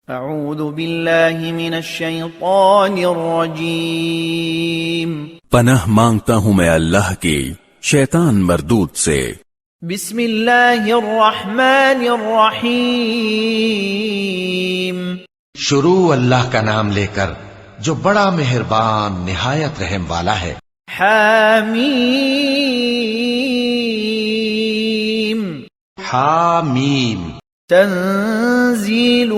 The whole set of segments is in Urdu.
اعوذ باللہ من الشیطان الرجیم پناہ مانگتا ہوں میں اللہ کی شیطان مردود سے۔ بسم اللہ الرحمن الرحیم شروع اللہ کا نام لے کر جو بڑا مہربان نہایت رحم والا ہے۔ حامیم حامیم تنزیل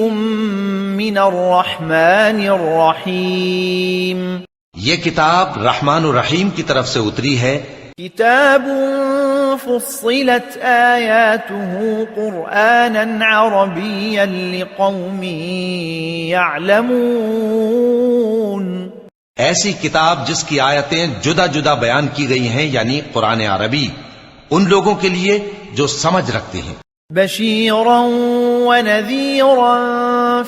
من الرحمن الرحیم یہ کتاب رحمان الرحیم کی طرف سے اتری ہے۔ کتاب فصلت آیاته قرآنا عربیا لقوم يعلمون ایسی کتاب جس کی آیتیں جدا جدا بیان کی گئی ہیں، یعنی قرآن عربی، ان لوگوں کے لیے جو سمجھ رکھتے ہیں۔ بشیرا ونذیرا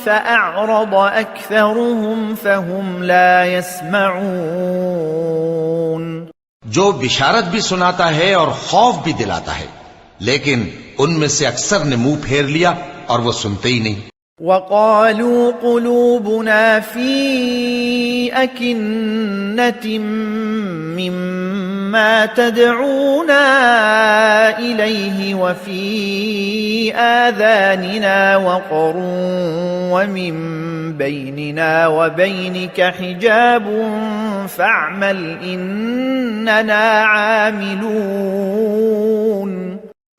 فأعرض أكثرهم فهم لا يسمعون جو بشارت بھی سناتا ہے اور خوف بھی دلاتا ہے، لیکن ان میں سے اکثر نے منہ پھیر لیا اور وہ سنتے ہی نہیں۔ وقالوا قلوبنا في أكنة مما تدعونا إليه وفي آذاننا وقر ومن بيننا وبينك حجاب فاعمل إننا عاملون۔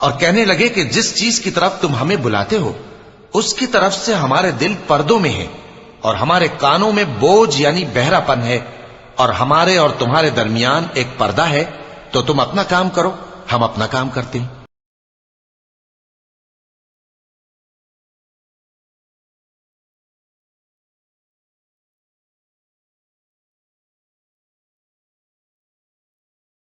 اور کہنے لگے کہ جس چیز کی طرف تم ہمیں بلاتے ہو اس کی طرف سے ہمارے دل پردوں میں ہیں اور ہمارے کانوں میں بوجھ یعنی بہرا پن ہے، اور ہمارے اور تمہارے درمیان ایک پردہ ہے، تو تم اپنا کام کرو، ہم اپنا کام کرتے ہیں۔